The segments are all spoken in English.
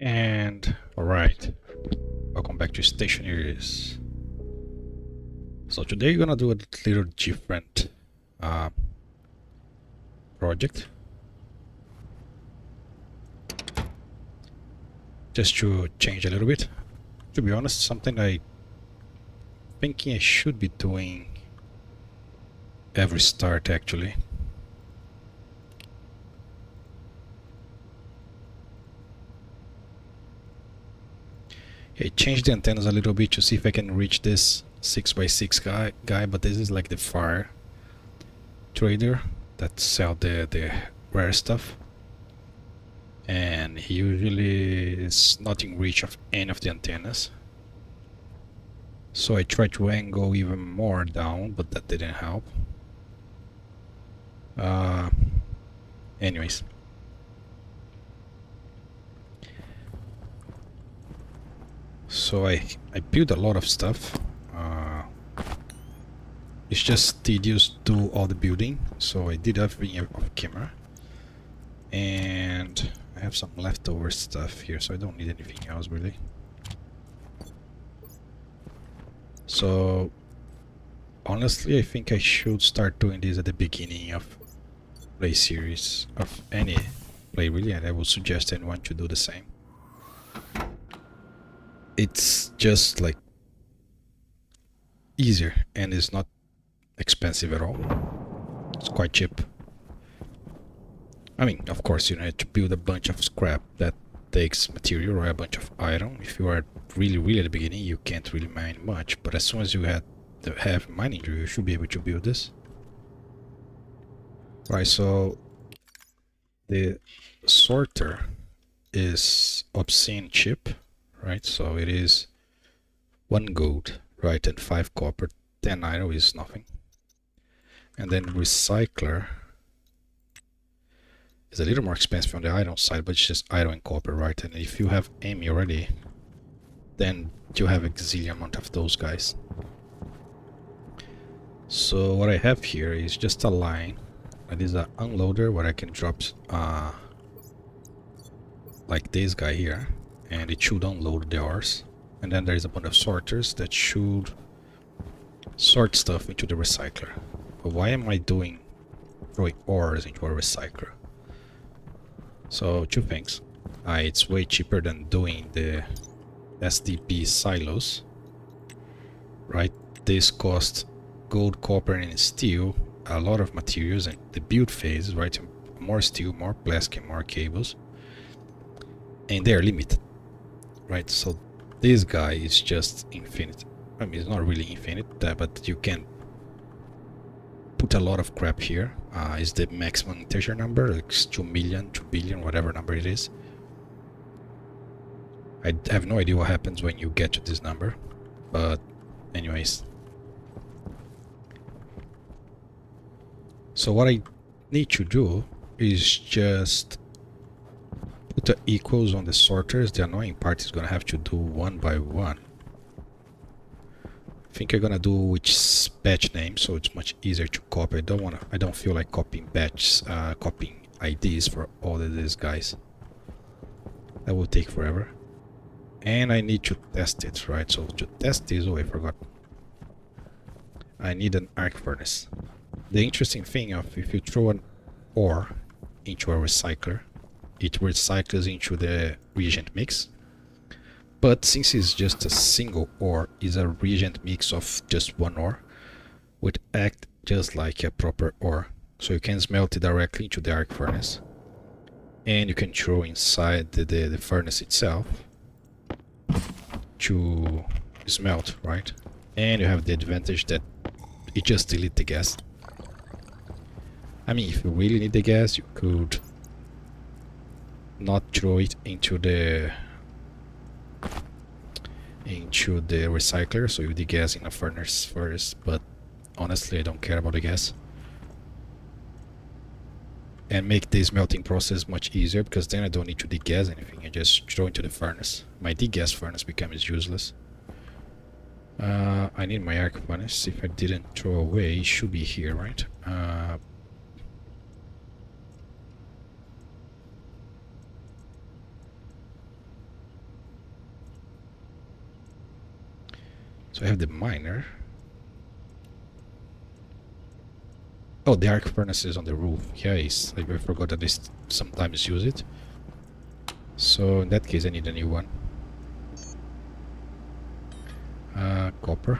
And alright, welcome back to Stationeers. So today we're gonna do a little different uh, project. Just to change a little bit. To be honest, something I thinking I should be doing every start actually. I changed the antennas a little bit to see if I can reach this 6x6 guy, but this is like the fire trader that sell the rare stuff. And he usually is not in reach of any of the antennas. So I tried to angle even more down, but that didn't help. Anyways. So I built a lot of stuff. It's just tedious to do all the building, so I did everything off camera. And I have some leftover stuff here, so I don't need anything else really. So honestly, I think I should start doing this at the beginning of play series, of any play really, and I would suggest anyone to do the same. It's just like easier and it's not expensive at all. It's quite cheap. I mean, of course, you need to build a bunch of scrap that takes material or a bunch of iron. If you are really at the beginning, you can't really mine much, but as soon as you have mining drill, you should be able to build this. Right, so the sorter is obscene cheap, right? So it is 1 gold, right, and 5 copper. 10 iron is nothing. And then recycler is a little more expensive on the iron side, but it's just iron and copper, right? And if you have Amy already, then you have a gazillion amount of those guys. So what I have here is just a line. It is an unloader where I can drop like this guy here, and it should unload the ores. And then there is a bunch of sorters that should sort stuff into the recycler. But why am I throwing ores into a recycler? So two things. It's way cheaper than doing the SDP silos, right? This costs gold, copper, and steel, a lot of materials, and the build phase, right? More steel, more plastic, more cables, and they're limited, right? So this guy is just infinite. I mean, it's not really infinite, but you can put a lot of crap here. Is the maximum integer number, like 2 million, 2 billion, whatever number it is. I have no idea what happens when you get to this number, but anyways. So what I need to do is just put the equals on the sorters. The annoying part is gonna have to do one by one. I think I'm gonna do which batch name, so it's much easier to copy. I don't feel like copying batches, copying IDs for all of these guys. That will take forever. And I need to test it, right? So to test this, oh, I forgot. I need an arc furnace. The interesting thing of if you throw an ore into a recycler, it recycles into the reagent mix. But since it's just a single ore, is a reagent mix of just one ore, would act just like a proper ore. So you can smelt it directly into the arc furnace, and you can throw inside the furnace itself to smelt, right? And you have the advantage that it just deletes the gas. I mean, if you really need the gas, you could not throw it into the recycler, so you the gas in a furnace first, but honestly I don't care about the gas. And make the smelting process much easier, because then I don't need to degas anything, I just throw into the furnace. My degas furnace becomes useless. I need my arc furnace. If I didn't throw away, it should be here, right? So I have the miner. Oh, the arc furnace is on the roof. Yes, I forgot that they sometimes use it. So in that case I need a new one. Copper.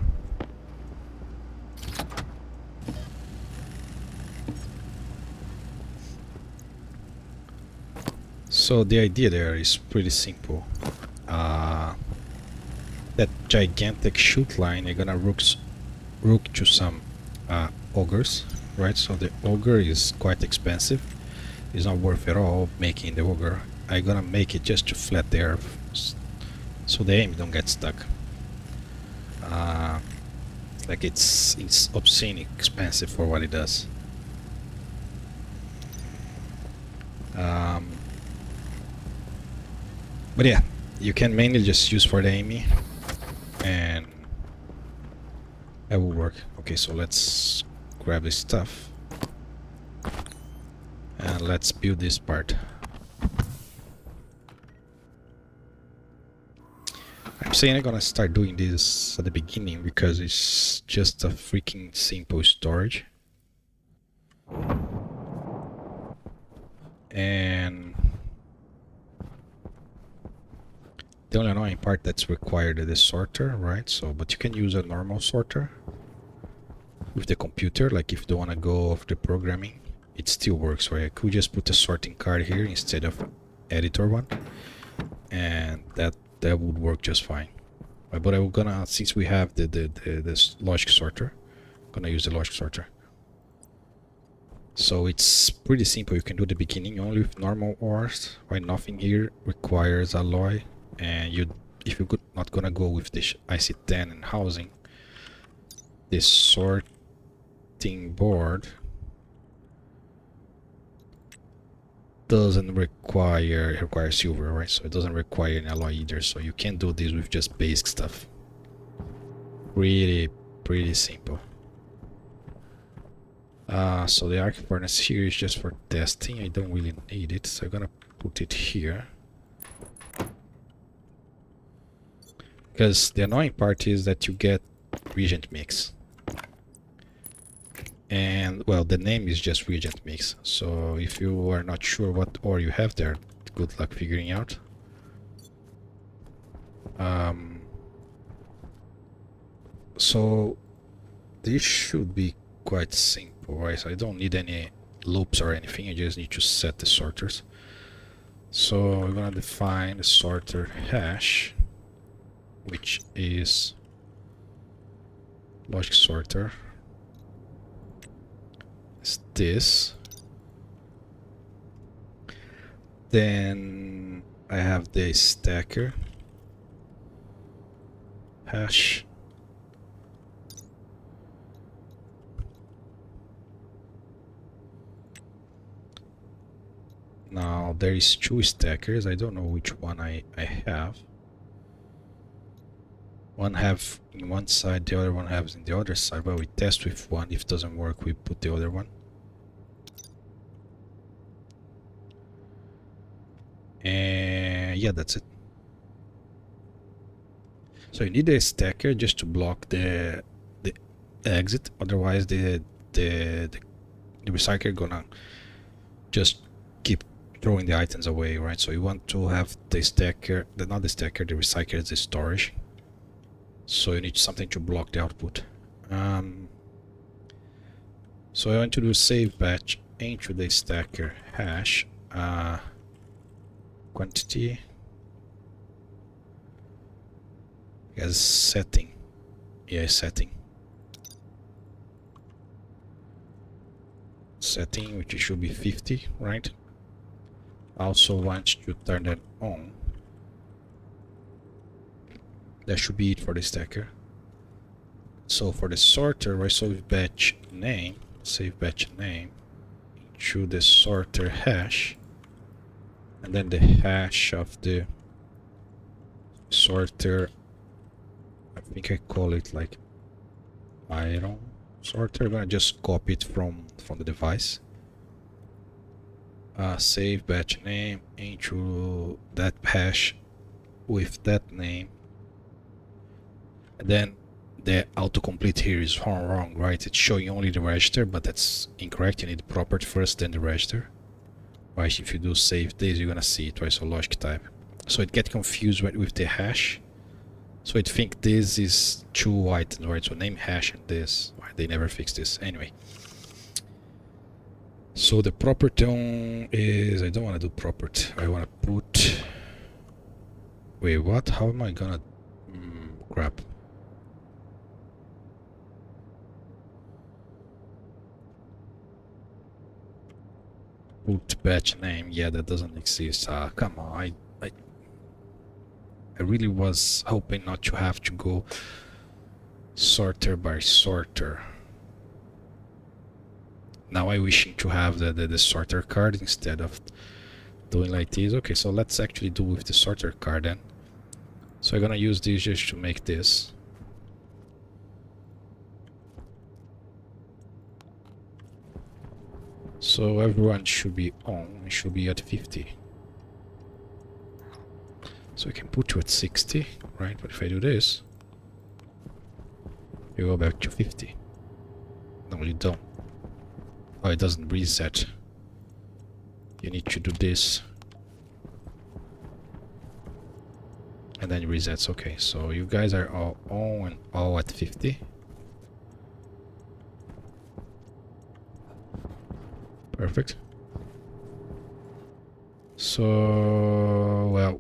So the idea there is pretty simple. That gigantic shoot line, you're gonna rook to some ogres, right? So the ogre is quite expensive. It's not worth at all making the ogre. I'm gonna make it just to flat the earth, so the aim don't get stuck. Like it's obscene expensive for what it does. But yeah, you can mainly just use for the aiming, and that will work. Okay, so let's grab this stuff and let's build this part. I'm saying I'm gonna start doing this at the beginning because it's just a freaking simple storage. And the only annoying part that's required is the sorter, right? So, but you can use a normal sorter with the computer, like if you don't want to go off the programming, it still works, right? I could just put a sorting card here instead of editor one, and that would work just fine. But I'm gonna, since we have this logic sorter, I'm gonna use the logic sorter. So it's pretty simple. You can do the beginning only with normal ores, right? Nothing here requires alloy, and if you're not gonna go with this IC10 and housing, this sorting board doesn't require silver, right? So it doesn't require an alloy either. So you can do this with just basic stuff. Pretty simple. So the arc furnace here is just for testing. I don't really need it, so I'm gonna put it here. Because the annoying part is that you get reagent mix. And, well, the name is just reagent mix. So if you are not sure what ore you have there, good luck figuring out. So this should be quite simple, right? So I don't need any loops or anything. I just need to set the sorters. So we're gonna define the sorter hash, which is logic sorter. It's this. Then I have the stacker hash. Now there is two stackers. I don't know which one I have. One have in one side, the other one has in the other side. But we test with one. If it doesn't work, we put the other one. And yeah, that's it. So you need a stacker just to block the exit. Otherwise, the recycler gonna just keep throwing the items away, right? So you want to have the stacker, not the stacker, the recycler is the storage. So you need something to block the output. So I want to do save batch into the stacker hash quantity as setting. Yeah, setting, which should be 50, right? Also want to turn that on. That should be it for the stacker. So for the sorter, right, save batch name into the sorter hash, and then the hash of the sorter, I think I call it like iron sorter. I'm gonna just copy it from the device. Save batch name into that hash with that name, and then the autocomplete here is wrong, right? It's showing only the register, but that's incorrect. You need the property first, then the register. Right, if you do save this, you're gonna see it, right? So logic type. So it gets confused with the hash. So it think this is two items, right? So name hash and this. Right? They never fix this. Anyway. So the property on is, I don't want to do property. I want to put, wait, what? How am I gonna, crap. Put batch name, yeah, that doesn't exist. Come on, I really was hoping not to have to go sorter by sorter. Now I wishing to have the sorter card instead of doing like this. Okay, so let's actually do with the sorter card then. So I'm gonna use this just to make this. So everyone should be on, it should be at 50. So I can put you at 60, right? But if I do this, you go back to 50. No, you don't. Oh, it doesn't reset. You need to do this. And then it resets. Okay, so you guys are all on and all at 50. Perfect. So, well,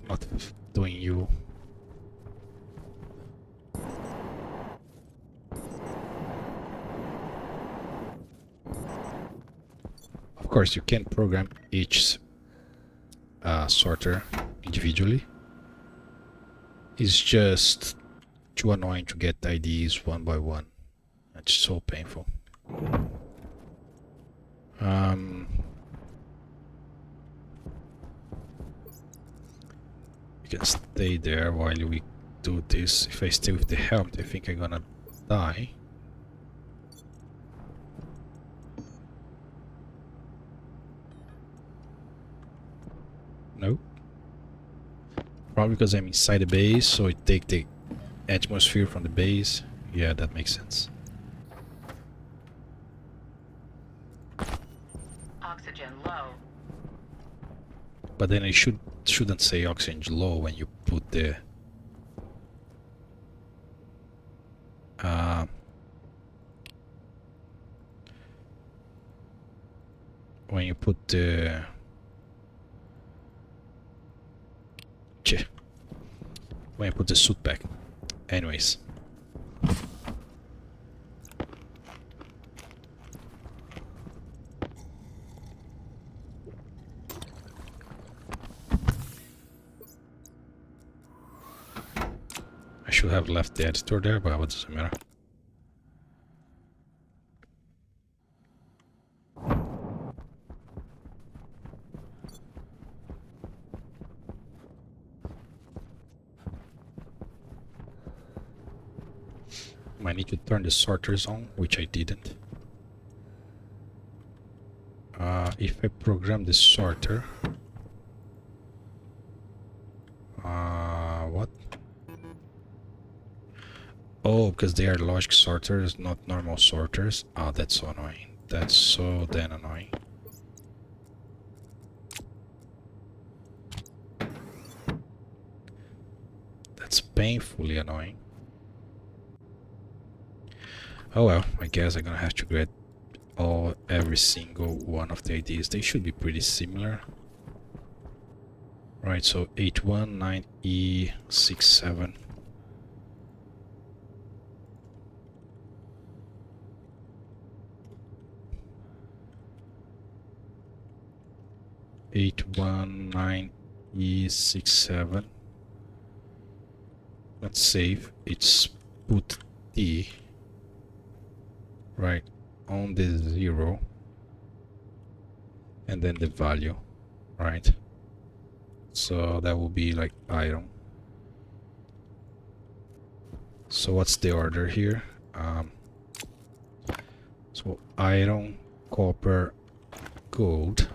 not doing you. Of course, you can program each sorter individually. It's just too annoying to get IDs one by one. It's so painful. You can stay there while we do this. If I stay with the helmet, I think I'm gonna die. No. Probably because I'm inside the base, so it takes the atmosphere from the base. Yeah, that makes sense. Oxygen low. But then I shouldn't say oxygen low when you put the when you put the suit back. Anyways. I should have left the editor there, but what does it matter? I need to turn the sorters on, which I didn't. If I program the sorter, what? Oh, because they are logic sorters, not normal sorters. Oh, that's so annoying. That's so damn annoying. That's painfully annoying. Oh well, I guess I'm gonna have to get every single one of the IDs. They should be pretty similar. Right, so 819E67. E67. Let's save. It's put D right on the 0 and then the value, right? So that will be like item. So what's the order here? So iron, copper, gold.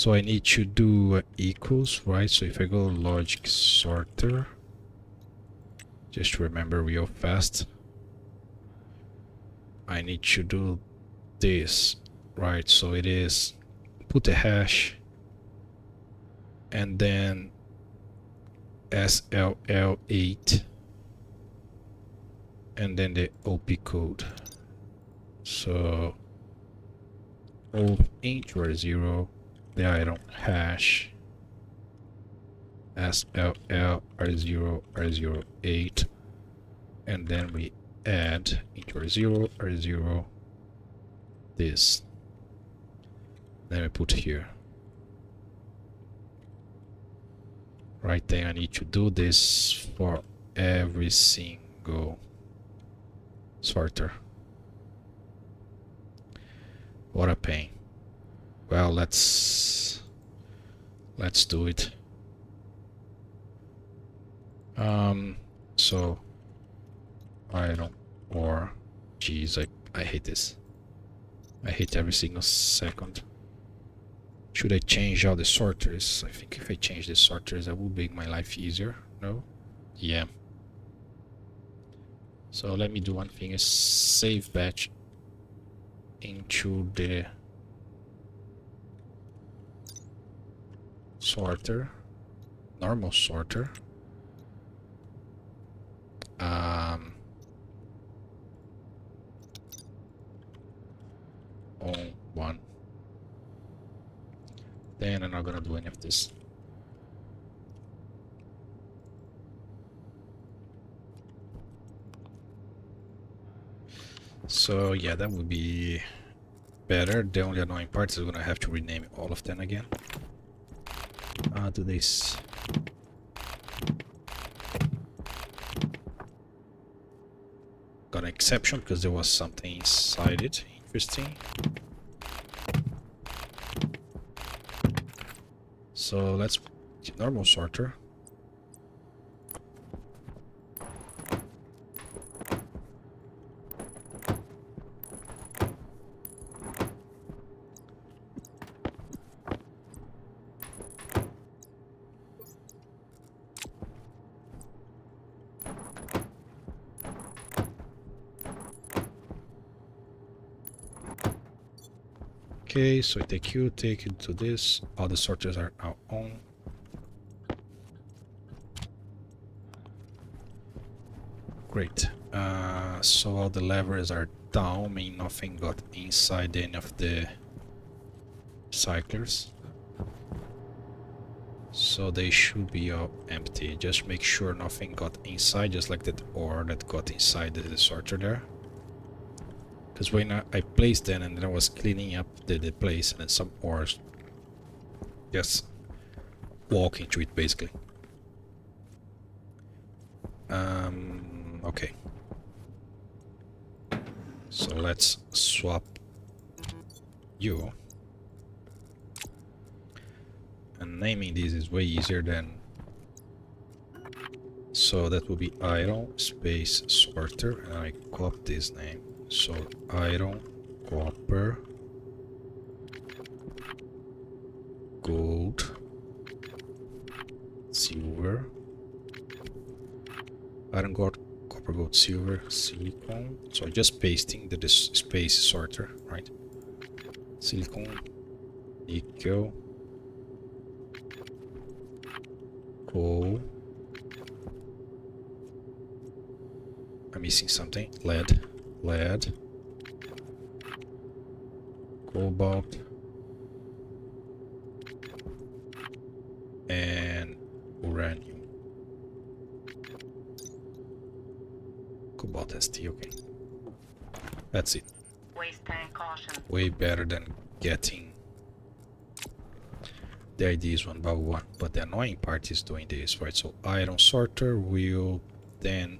So I need to do equals, right? So if I go logic sorter, just to remember real fast, I need to do this, right? So it is put a hash and then SLL8 and then the OP code. So int or 0, the item hash SLL R0 R08, and then we add int R0 R0 this. Then we put here. Right, then I need to do this for every single sorter. What a pain. Well, let's do it. So I don't, or geez, I hate this. I hate every single second. Should I change all the sorters? I think if I change the sorters, that will make my life easier. No? Yeah. So let me do one thing, is save batch into the sorter, normal sorter. On one. Then I'm not gonna do any of this. So yeah, that would be better. The only annoying part is I'm gonna have to rename all of them again. Do this. Got an exception because there was something inside it. Interesting. So let's normal sorter. Okay, so I take you, take it to this. All the sorters are now on. Great. So all the levers are down, meaning nothing got inside any of the cyclers. So they should be all empty. Just make sure nothing got inside, just like that ore that got inside the sorter there. Because when I placed them and then I was cleaning up the place, and then some ores just walk into it basically. Okay. So let's swap you. And naming this is way easier than... So that will be iron space sorter, and I copy this name. So iron, copper, gold, silver, iron, gold, copper, gold, silver, silicon. So just pasting the space sorter, right? Silicon, nickel, coal. I'm missing something. Lead, cobalt, and uranium. Cobalt ST, okay. That's it. Waste tank caution. Way better than getting the IDs one by one. But the annoying part is doing this, right? So iron sorter will then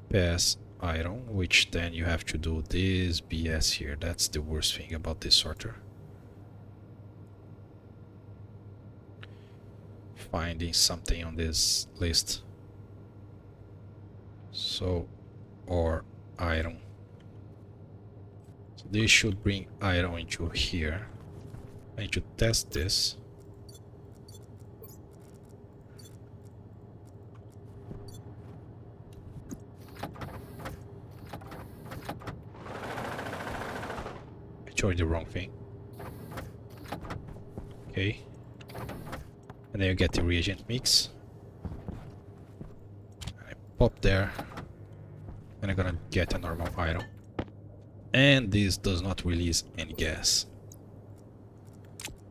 pass iron, which then you have to do this BS here. That's the worst thing about this sorter. Finding something on this list. So, or iron. So this should bring iron into here. I need to test this. I chose the wrong thing. Okay. And then you get the reagent mix. I pop there. And I'm gonna get a normal item. And this does not release any gas.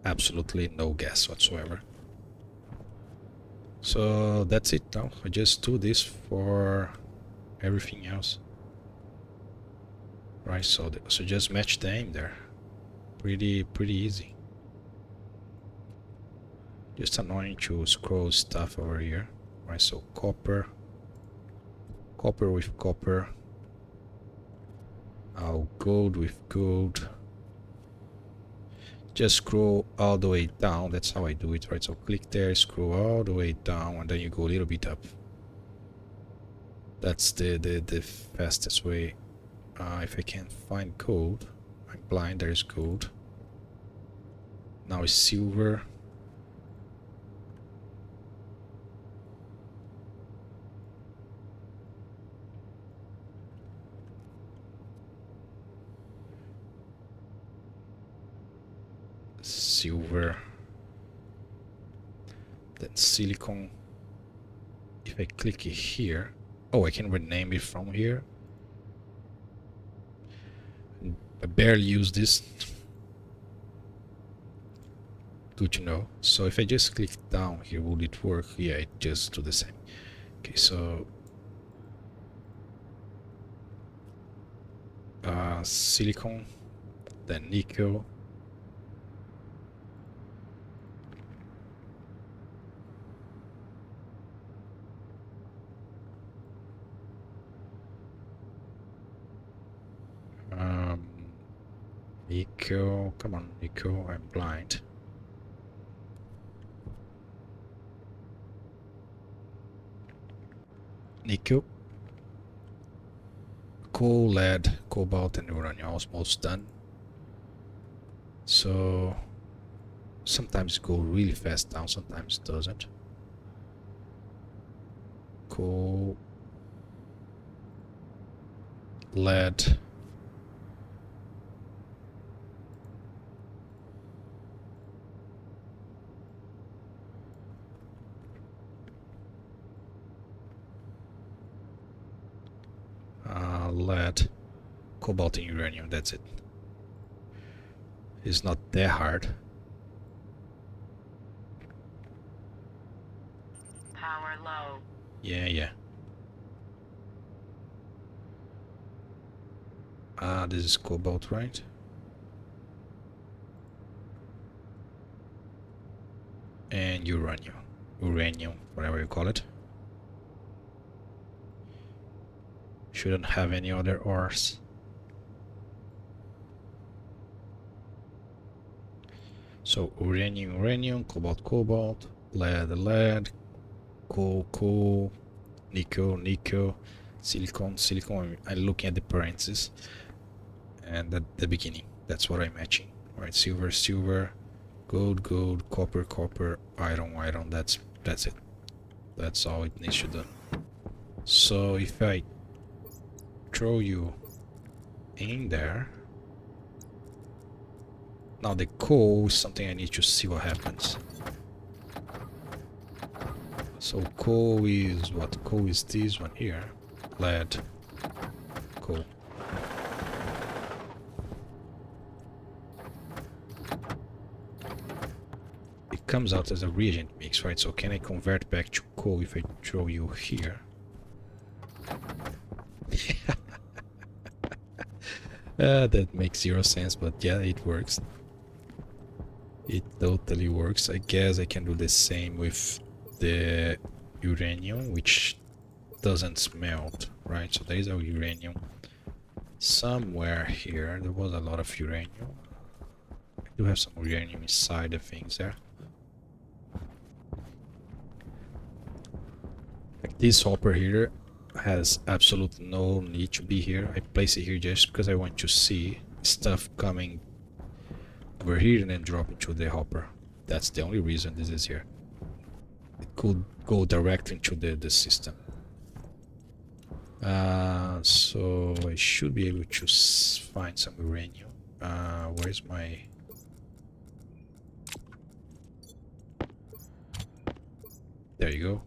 Absolutely no gas whatsoever. So that's it now. I just do this for everything else. Right, so just match the aim there. Pretty easy. Just annoying to scroll stuff over here. Right, so copper with copper. Gold with gold. Just scroll all the way down. That's how I do it, right? So click there, scroll all the way down, and then you go a little bit up. That's the fastest way. If I can find gold, I'm blind. There's gold. Now it's silver. Silver, then silicon. If I click it here, oh, I can rename it from here. I barely use this. Good to know. So if I just click down here, will it work? Yeah, it just do the same. Okay, so silicon, then nickel. Nickel, come on, nickel, I'm blind. Nickel, coal, lead, cobalt, and uranium, almost done. So sometimes go really fast down, sometimes it doesn't. Coal, lead. Lead, cobalt, and uranium, that's it. It's not that hard. Power low. Yeah. This is cobalt, right? And uranium, whatever you call it. Shouldn't have any other ores. So uranium, cobalt, lead, coal, nickel, silicon. I'm looking at the parentheses, and at the beginning, that's what I'm matching. Right, silver, gold, copper, iron. That's it. That's all it needs to do. So if I throw you in there. Now the coal is something I need to see what happens. So coal is what? Coal is this one here. Lead. Coal. It comes out as a reagent mix, right? So can I convert back to coal if I throw you here? That makes zero sense, but yeah, it works. It totally works. I guess I can do the same with the uranium, which doesn't smelt, right? So there is a uranium somewhere here. There was a lot of uranium. I do have some uranium inside the things there. Like this hopper here has absolutely no need to be here. I place it here just because I want to see stuff coming over here and then drop into the hopper. That's the only reason this is here. It could go directly into the system. So I should be able to find some uranium. Where's my... There you go.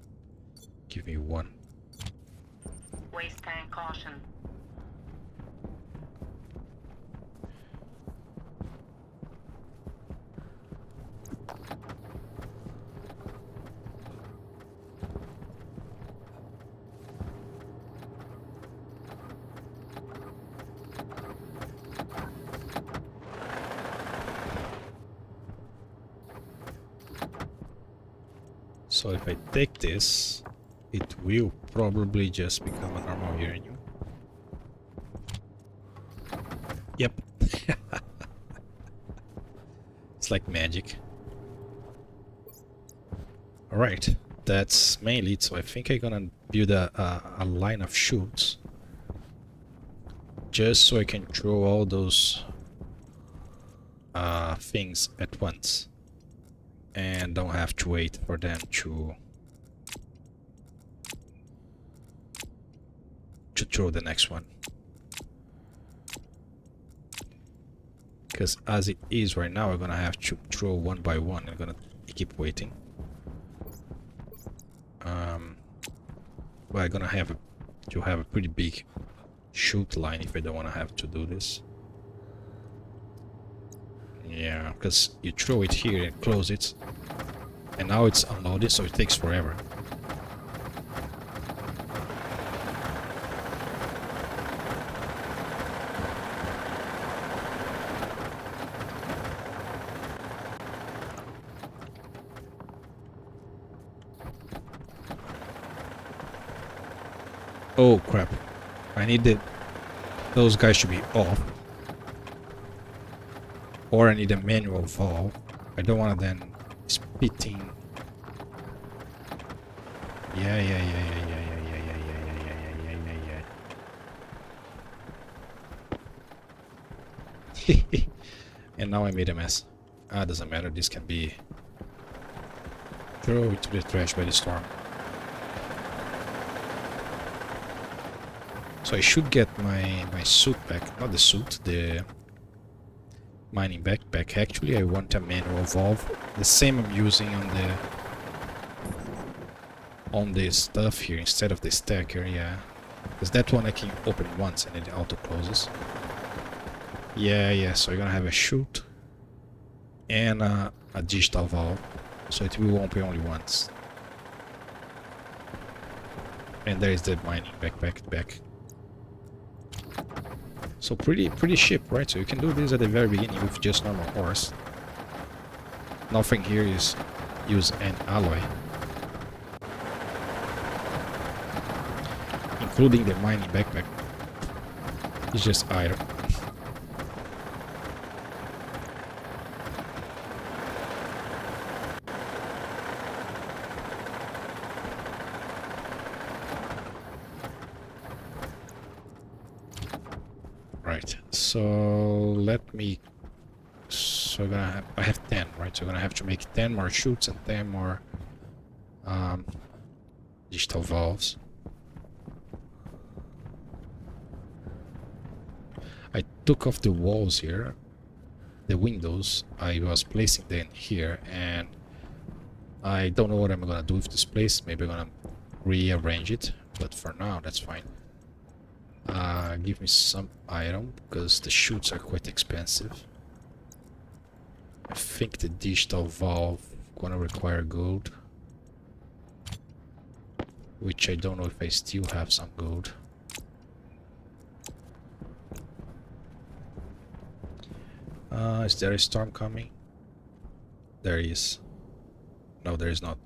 Give me one. Waste tank caution. So if I take this, it will probably just become a normal uranium. Yep. It's like magic. Alright, that's mainly it. So I think I'm gonna build a line of chutes. Just so I can throw all those things at once. And don't have to wait for them to throw the next one. Because as it is right now, we're gonna have to throw one by one. I'm gonna keep waiting. But I'm gonna have to have a pretty big chute line if I don't want to have to do this. Yeah, because you throw it here and close it, and now it's unloaded, so it takes forever. Oh crap, I need those guys should be off. Or I need a manual valve. I don't want to then spitting. Yeah. And now I made a mess. Doesn't matter. This can be thrown into the trash by the storm. So I should get my suit back. Not the suit, the mining backpack. Actually, I want a manual valve, the same I'm using on the stuff here instead of the stacker. Yeah, because that one I can open once and it auto closes. Yeah. So you're gonna have a chute and a digital valve, so it will open only once. And there is the mining backpack back. So pretty ship, right? So you can do this at the very beginning with just normal ores. Nothing here is use an alloy. Including the mining backpack. It's just iron. Right, so let me... So I have 10, right? So I'm gonna have to make 10 more chutes and 10 more digital valves. I took off the walls here, the windows. I was placing them here, and I don't know what I'm gonna do with this place. Maybe I'm gonna rearrange it, but for now that's fine. Give me some iron, because the chutes are quite expensive. I think the digital valve gonna require gold, which I don't know if I still have some gold. Is there a storm coming? There is. No, there is not.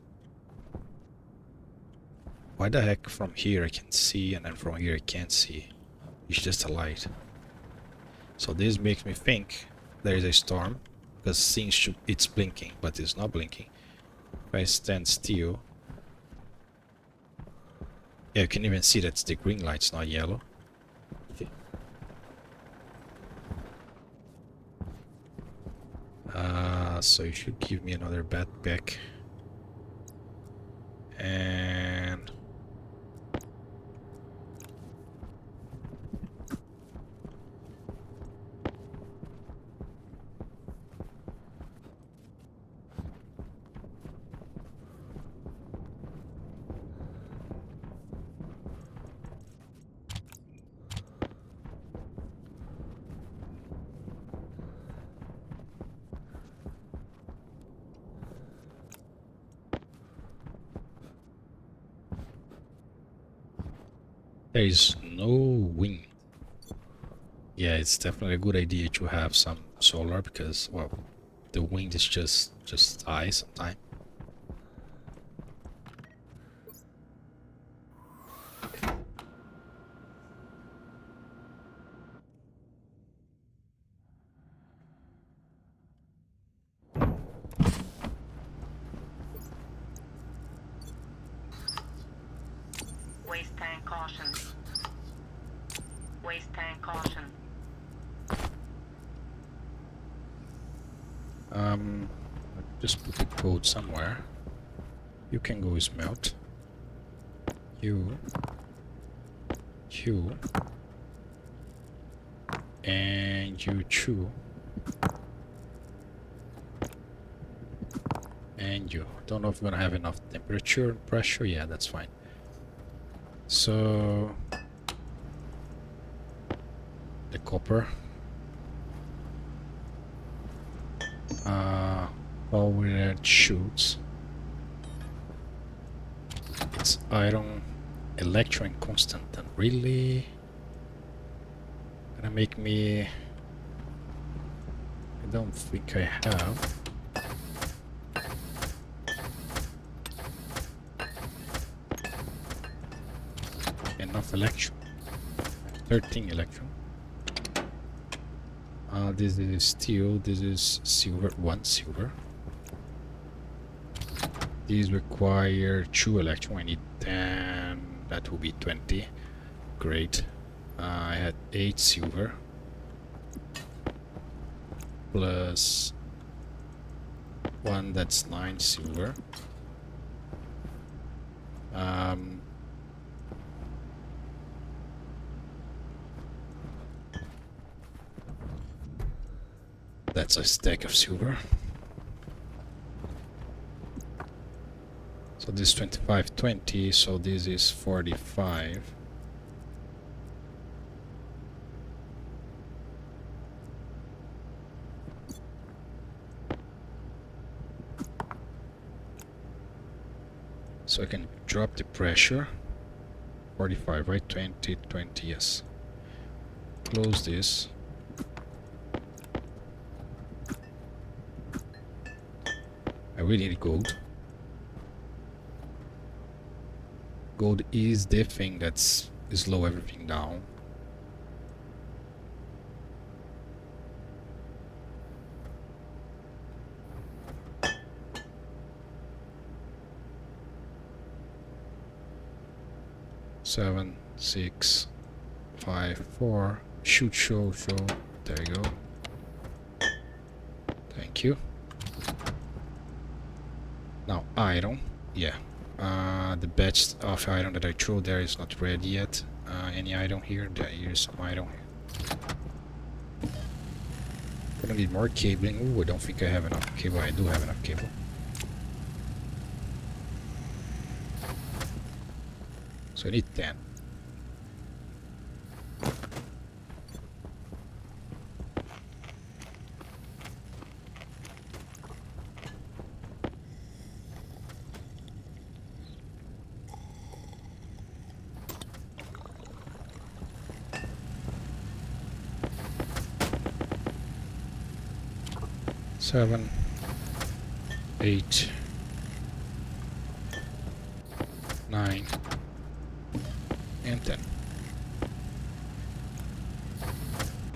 Why the heck from here I can see and then from here I can't see? It's just a light. So this makes me think there is a storm, because it's blinking, but it's not blinking. If I stand still, yeah, you can even see that's the green light's not yellow. So you should give me another backpack. And there is no wind. Yeah, it's definitely a good idea to have some solar because, well, the wind is just high sometimes. Waste tank caution. Waste tank caution. Just put the code somewhere. You can go smelt. You, and you chew. And you. Don't know if we're gonna have enough temperature and pressure. Yeah, that's fine. So the copper. Power shoots. It's iron, electron constant, and really gonna make me. I don't think I have. Enough electron. 13 electron. This is steel, this is silver, 1 silver. These require 2 electron, I need 10, that will be 20. Great. I had 8 silver. Plus 1, that's 9 silver. That's a stack of silver. So this is 25, 20, so this is 45. So I can drop the pressure. 45, right? 20, 20, yes. Close this. I really need gold. Gold is the thing that's slow everything down. Seven, 6, 5, 4. Shoot, show. There you go. Thank you. Now iron, yeah. The batch of iron that I threw there is not ready yet. Any iron here? Here's some iron. Gonna need more cabling. Ooh, I don't think I have enough cable. I do have enough cable. So I need 10. Seven, 8, 9, and 10.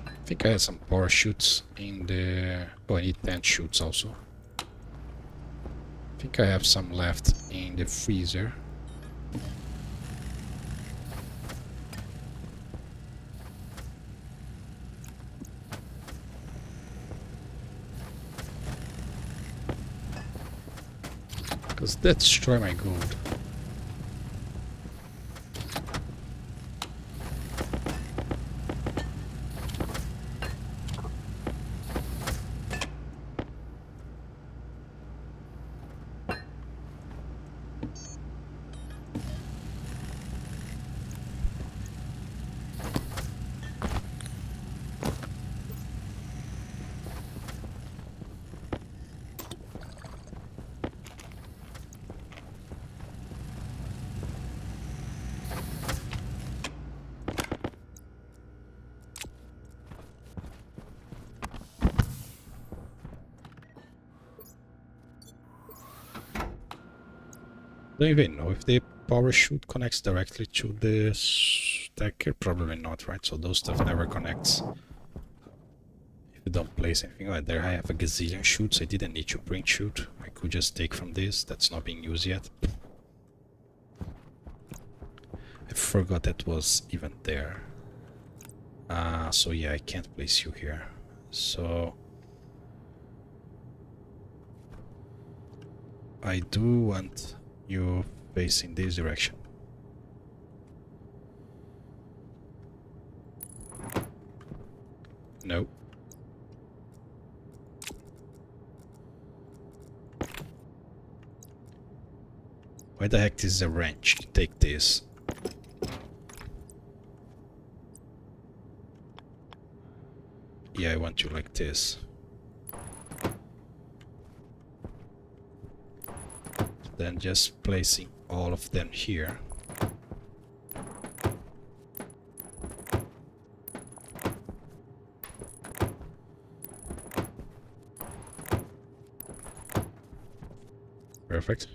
I think I had some power chutes in the... Oh, I need 10 chutes also. I think I have some left in the freezer. Because that destroy my gold. Don't even know if the power chute connects directly to the stacker. Probably not, right? So those stuff never connects. If you don't place anything right there, I have a gazillion chutes. I didn't need to print chute. I could just take from this. That's not being used yet. I forgot that was even there. So yeah, I can't place you here. So I do want you facing this direction. No. Why the heck is a wrench? Take this. Yeah, I want you like this. Then just placing all of them here. Perfect.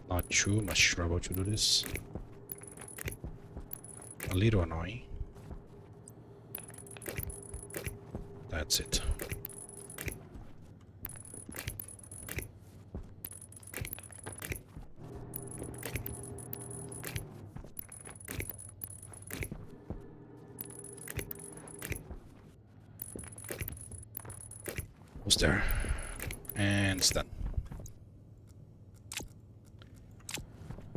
Not too much trouble to do this. A little annoying. That's it. Almost there. And it's done.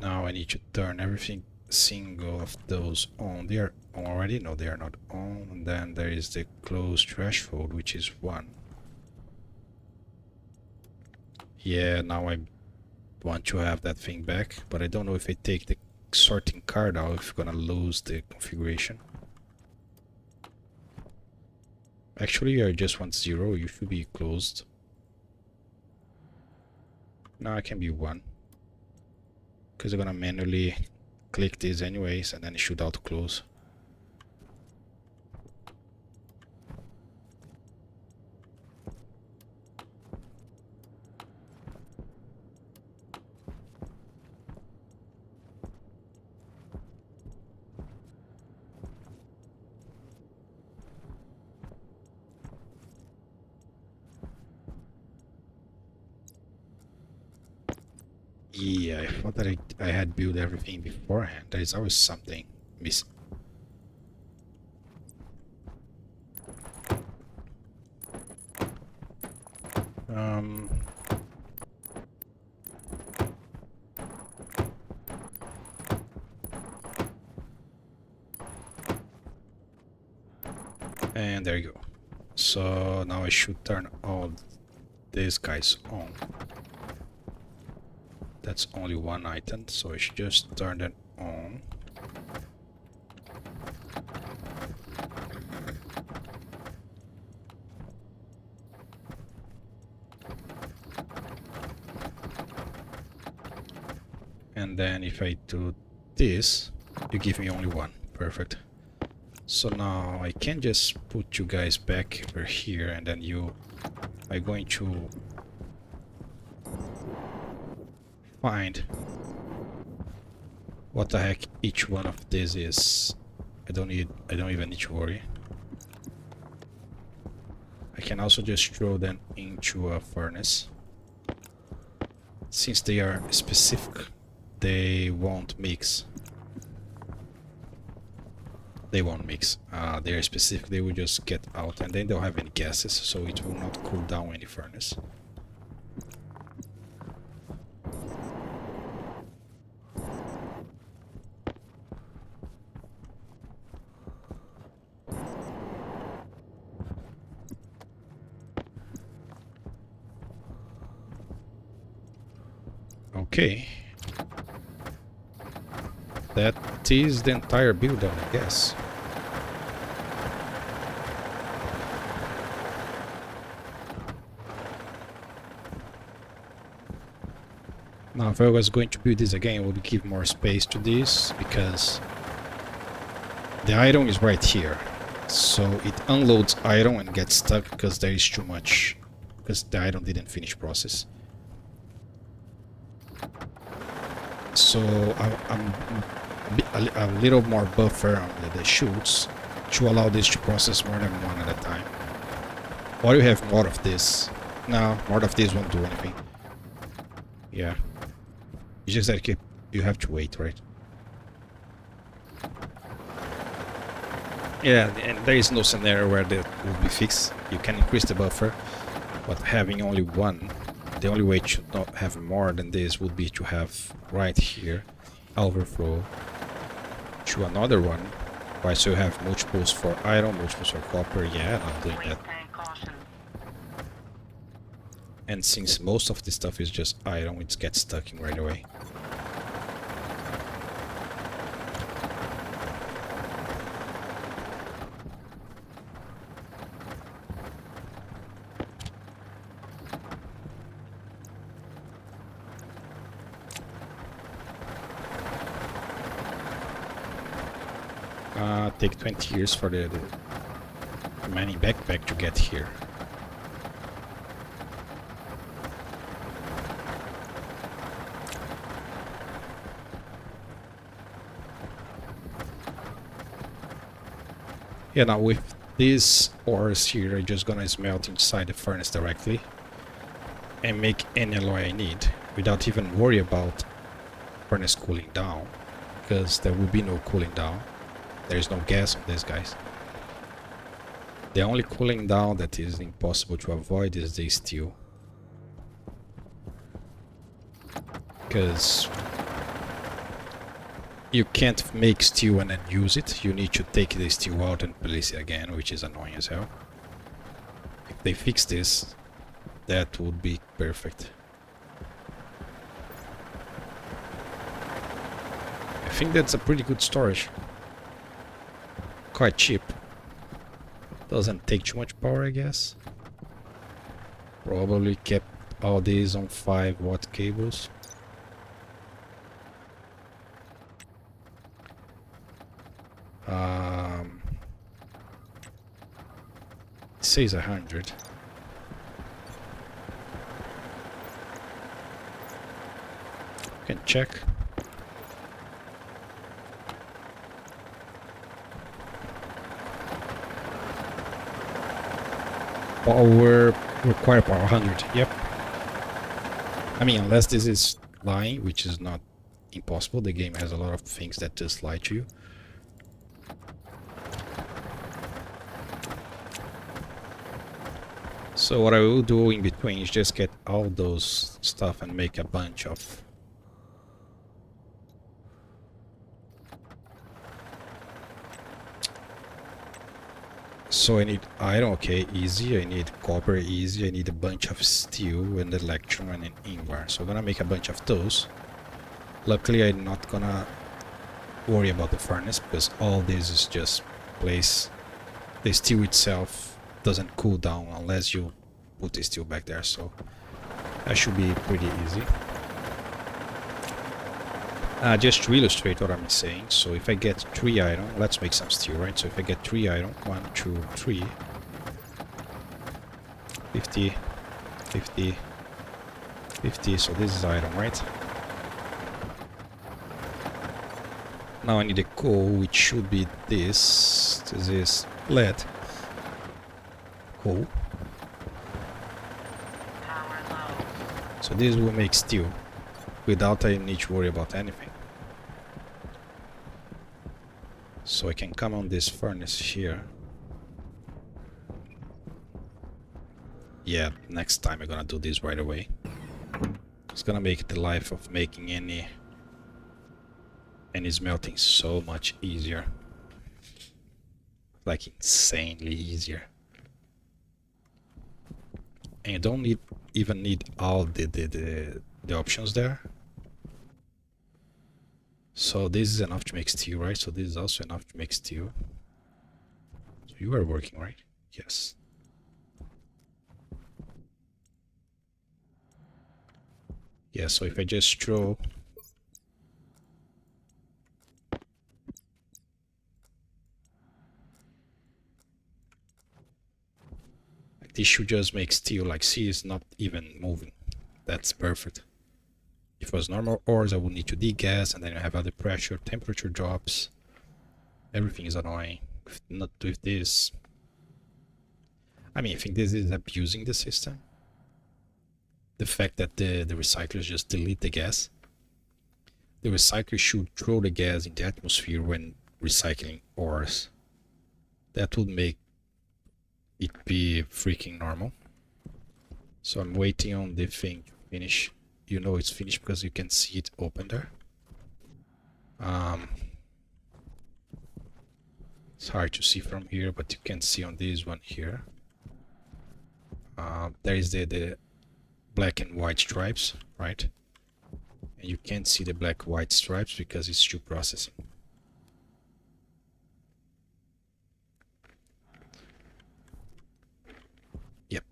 Now I need to turn everything single of those on. They are on already? No, they are not on. And then there is the close threshold, which is 1. Yeah, now I want to have that thing back, but I don't know if I take the sorting card out, if I'm gonna lose the configuration. Actually, I just want 0. You should be closed. No, it can be 1. Because I'm gonna manually click this anyways, and then it should auto close. Yeah, I thought that I had built everything beforehand. There is always something missing. And there you go. So now I should turn all these guys on. That's only one item, so I should just turn them on. And then if I do this, you give me only one. Perfect. So now I can just put you guys back over here, and then you are going to find what the heck each one of these is. I don't even need to worry. I can also just throw them into a furnace. Since they are specific, they won't mix. They won't mix. They are specific, they will just get out, and then they don't have any gases, so it will not cool down any furnace. Okay. That is the entire build, I guess. Now, if I was going to build this again, I would give more space to this, because the iron is right here. So it unloads iron and gets stuck because there is too much, because the iron didn't finish process. So I'm a little more buffer on the chutes to allow this to process more than one at a time. Or you have more of this. No, more of this won't do anything. Yeah. It's just that you have to wait, right? Yeah, and there is no scenario where that will be fixed. You can increase the buffer, but having only one, the only way to not have more than this would be to have right here overflow to another one. Right, so you have multiples for iron, multiples for copper. Yeah, I'm doing that. And since most of this stuff is just iron, it gets stuck in right away. Take 20 years for the mining backpack to get here. Yeah, now with these ores here, I'm just gonna smelt inside the furnace directly and make any alloy I need without even worry about furnace cooling down, because there will be no cooling down. There is no gas on these guys. The only cooling down that is impossible to avoid is the steel, because you can't make steel and then use it. You need to take the steel out and place it again, which is annoying as hell. If they fix this, that would be perfect. I think that's a pretty good storage. Quite cheap. Doesn't take too much power, I guess. Probably kept all these on 5-watt cables. It says 100. Can check. Power required power 100. Yep. I mean, unless this is lying, which is not impossible. The game has a lot of things that just lie to you. So what I will do in between is just get all those stuff and make a bunch of so I need iron, okay, easy. I need copper, easy. I need a bunch of steel and electrum and an invar. So I'm gonna make a bunch of those. Luckily I'm not gonna worry about the furnace, because all this is just place. The steel itself doesn't cool down unless you put the steel back there, so that should be pretty easy. Just to illustrate what I'm saying, so if I get 3 iron, let's make some steel, right? So if I get 3 iron, 1, 2, 3, 50, 50, 50, so this is iron, right? Now I need a coal, which should be this. This is lead. Coal. Power low. So this will make steel without I need to worry about anything. So I can come on this furnace here. Yeah, next time I'm gonna do this right away. It's gonna make the life of making any smelting so much easier. Like insanely easier. And you don't even need all the options there. So this is enough to make steel, right? So this is also enough to make steel. So you are working, right? Yes. Yeah, so if I just throw like this should just make steel, like see it's not even moving. That's perfect. If it was normal ores, I would need to degas, and then you have other pressure, temperature drops. Everything is annoying. Not with this. I mean, I think this is abusing the system. The fact that the recyclers just delete the gas. The recycler should throw the gas in the atmosphere when recycling ores. That would make it be freaking normal. So I'm waiting on the thing to finish. You know it's finished because you can see it open there. It's hard to see from here, but you can see on this one here. There is the black and white stripes, right? And you can't see the black white stripes because it's still processing. Yep.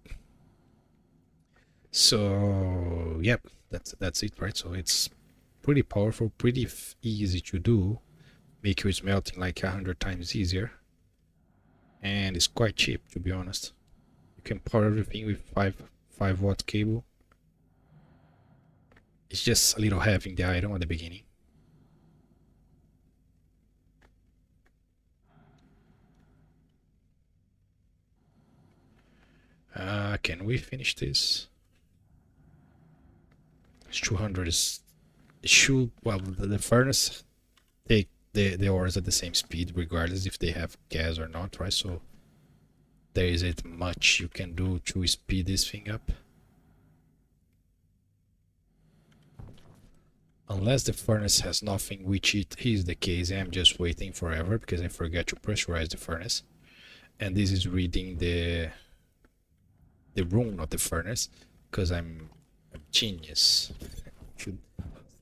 So yep, that's it, right? So it's pretty powerful, pretty easy to do. Make your smelting like 100 times easier, and it's quite cheap, to be honest. You can power everything with 5 watt cable. It's just a little heavy in the iron at the beginning. Can we finish this? It's 200. It should, well, the furnace take the ores at the same speed regardless if they have gas or not, right? So there isn't much you can do to speed this thing up. Unless the furnace has nothing, which it is the case. I'm just waiting forever because I forgot to pressurize the furnace. And this is reading the room, not the furnace, because I'm a genius. Should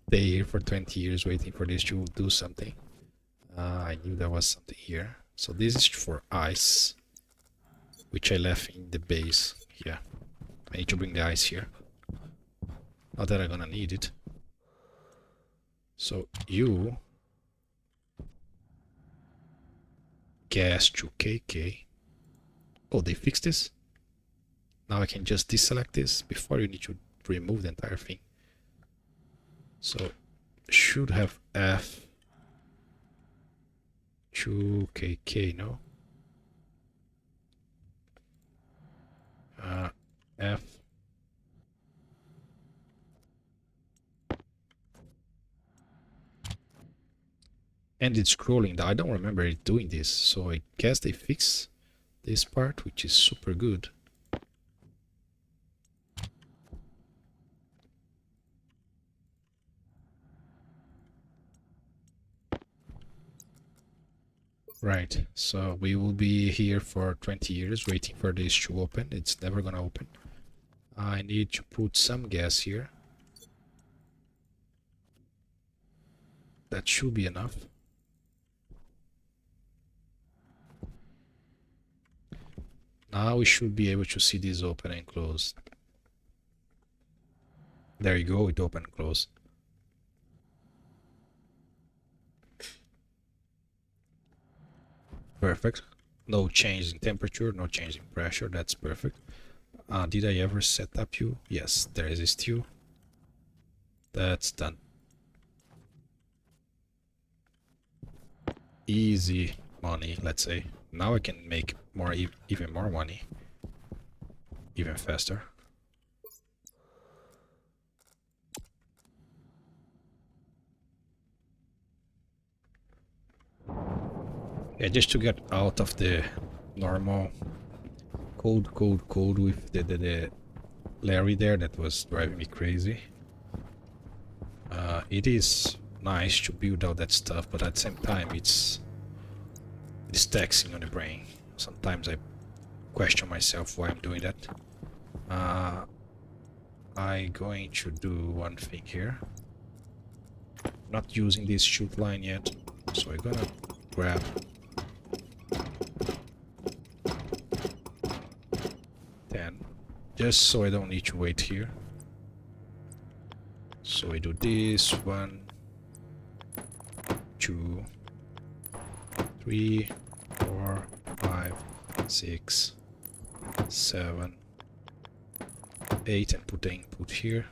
stay here for 20 years waiting for this to do something. I knew there was something here. So this is for ice, which I left in the base. Yeah, I need to bring the ice here. Not that I'm gonna need it. So you gas to KK. Oh, they fixed this? Now I can just deselect this. Before you need to remove the entire thing. So should have F to KK, no? F. And it's scrolling. I don't remember it doing this, so I guess they fix this part, which is super good. Right, so we will be here for 20 years waiting for this to open. It's never gonna open. I need to put some gas here. That should be enough. Now we should be able to see this open and close. There you go, it open and close. Perfect. No change in temperature, no change in pressure, that's perfect. Did I ever set up you? Yes, there is a stew. That's done. easy money, let's say. Now I can make more, even more money, even faster. Yeah, just to get out of the normal code with the Larry there that was driving me crazy. It is nice to build all that stuff, but at the same time it's taxing on the brain. Sometimes I question myself why I'm doing that. I'm going to do one thing here. Not using this shoot line yet, so I'm gonna grab just so I don't need to wait here. So I do this 1, 2, 3, 4, 5, 6, 7, 8, and put the input here.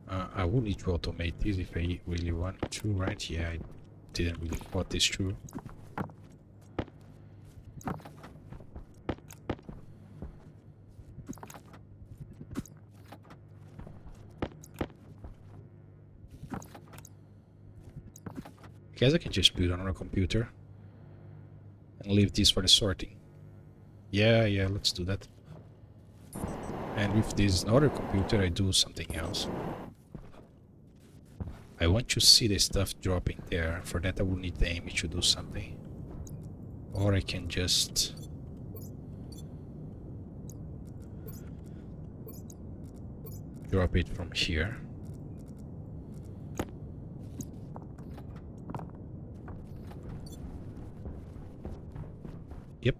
I will need to automate this if I really want to, right? Yeah, I didn't really thought this through. I guess I can just build on a computer and leave this for the sorting. Yeah, let's do that. And with this other computer, I do something else. I want to see the stuff dropping there. For that, I will need the image to do something. Or I can just drop it from here. Yep.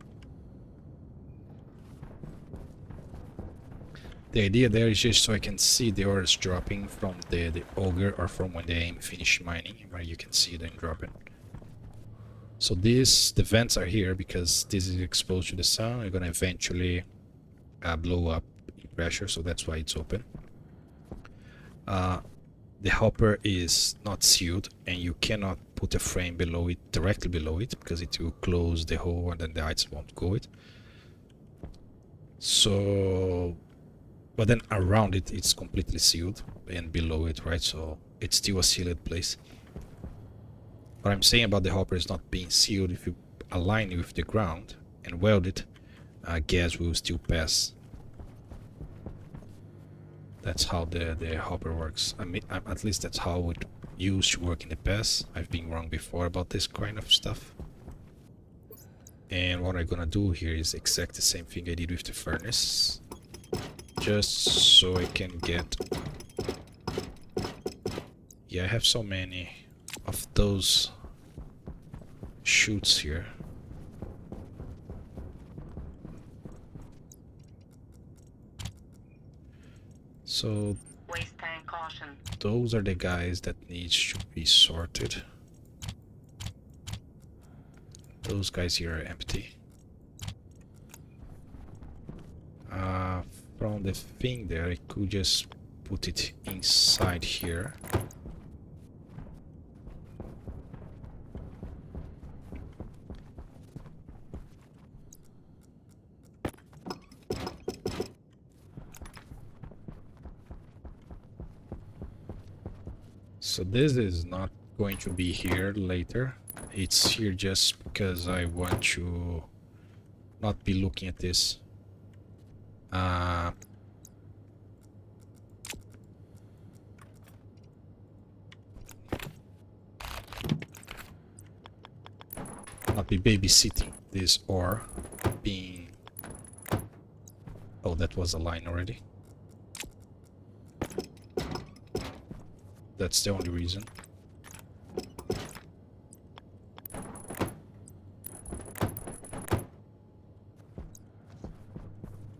The idea there is just so I can see the orders dropping from the ogre, or from when they finish mining, where you can see them dropping. So the vents are here because this is exposed to the sun. They're gonna eventually blow up in pressure, so that's why it's open. The hopper is not sealed, and you cannot put a frame below it, directly below it, because it will close the hole and then the items won't go it. So, but then around it, it's completely sealed, and below it, right? So it's still a sealed place. What I'm saying about the hopper is not being sealed. If you align it with the ground and weld it, gas will still pass. That's how the hopper works. I mean, at least that's how it used to work in the past. I've been wrong before about this kind of stuff. And what I'm gonna do here is exactly the same thing I did with the furnace. Just so I can get... Yeah, I have so many of those chutes here. So Waste tank caution. those are the guys that needs to be sorted. Those guys here are empty. From the thing there, I could just put it inside here. So this is not going to be here later. It's here just because I want to not be looking at this. Not be babysitting this or being... Oh, that was a line already. That's the only reason.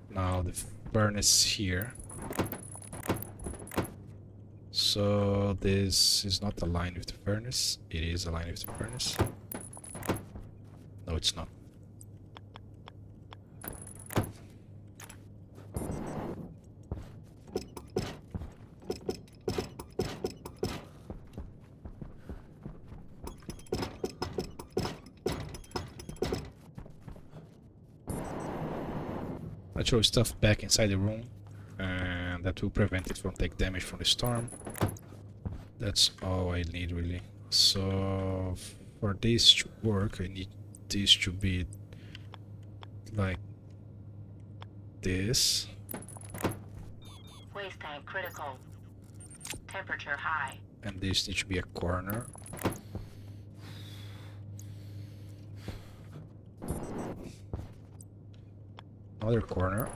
Now the furnace here. So this is not aligned with the furnace. It is aligned with the furnace. No, it's not. Let's throw stuff back inside the room, and that will prevent it from take damage from the storm. That's all I need really. So for this to work, I need this to be like this. Waste tank critical. Temperature high. And this needs to be a corner. Another corner.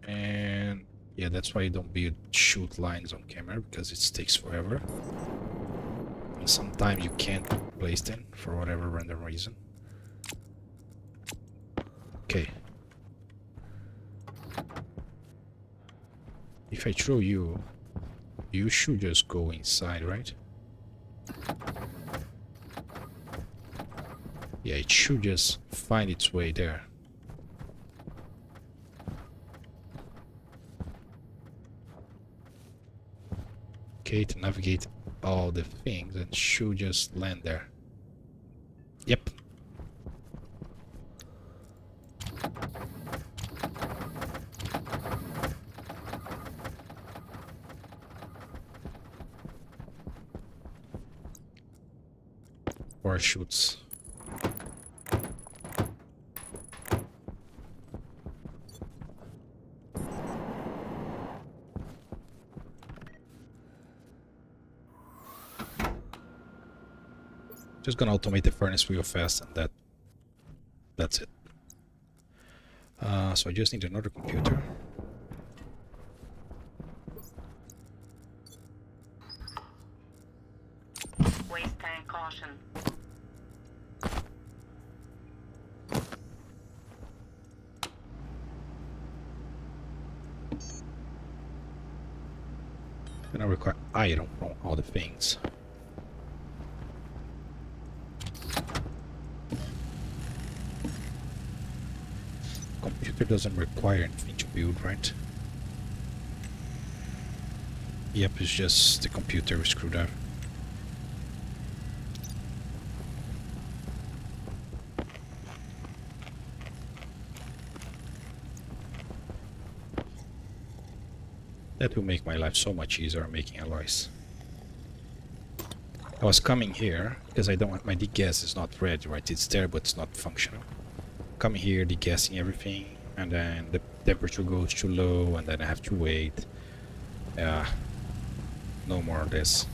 And yeah, that's why you don't build shoot lines on camera, because it takes forever. And sometimes you can't place them for whatever random reason. Okay. If I throw you, you should just go inside, right? Yeah, it should just find its way there. Okay, to navigate all the things, and should just land there. Yep. Parachutes. Just gonna automate the furnace real fast, and that's it. So I just need another computer. Waste tank caution. And I require iron from all the things. Computer doesn't require anything to build, right? Yep, it's just the computer screwdriver. That will make my life so much easier making alloys. I was coming here because I don't want my degas is not ready, right? It's there, but it's not functional. Coming here, degassing everything, and then the temperature goes too low, and then I have to wait. No more of this.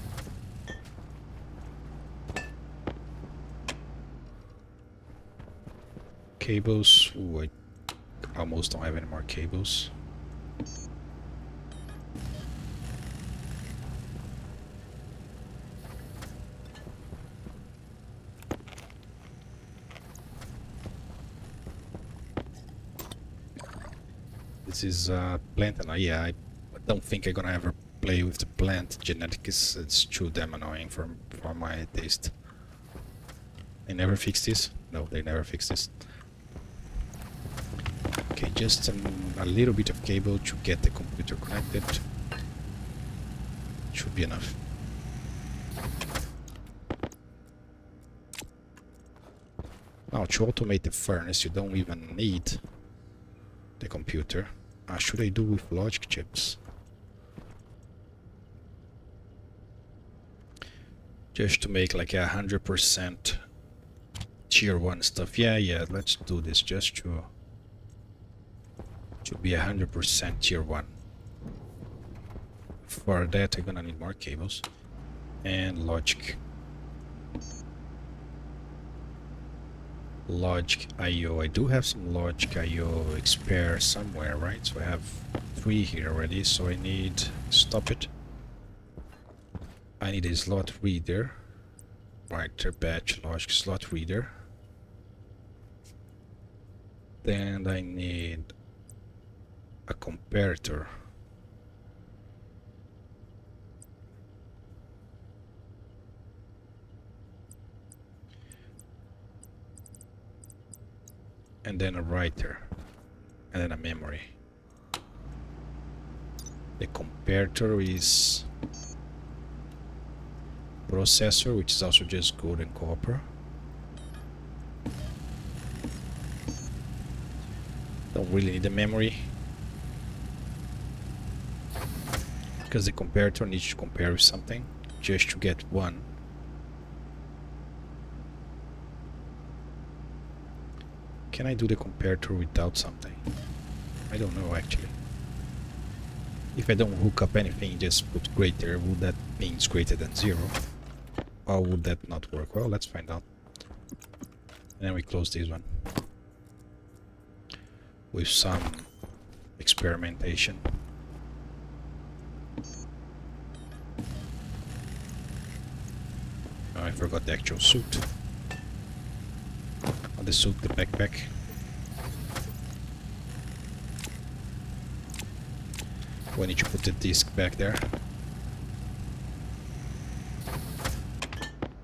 Cables. Ooh, I almost don't have any more cables. This is plant, and yeah, I don't think I'm gonna ever play with the plant genetics. It's too damn annoying for my taste. They never fix this? No, they never fix this. Okay, just a little bit of cable to get the computer connected. Should be enough. Now, to automate the furnace, you don't even need the computer. Should I do with logic chips? Just to make like 100% tier 1 stuff. Yeah, let's do this just to be 100% tier 1. For that, I'm gonna need more cables and logic. Logic IO. I do have some logic IO spare somewhere, right? So I have 3 here already, so I need stop it. I need a slot reader. Writer batch logic slot reader. Then I need a comparator. And then a writer, and then a memory. The comparator is processor, which is also just gold and copper. Don't really need the memory, because the comparator needs to compare with something just to get one. Can I do the comparator without something? I don't know actually. If I don't hook up anything, just put greater, would that mean it's greater than 0? Or would that not work? Well, let's find out. And then we close this one with some experimentation. Oh, I forgot the actual suit. Not the suit, the backpack. We need to put the disc back there.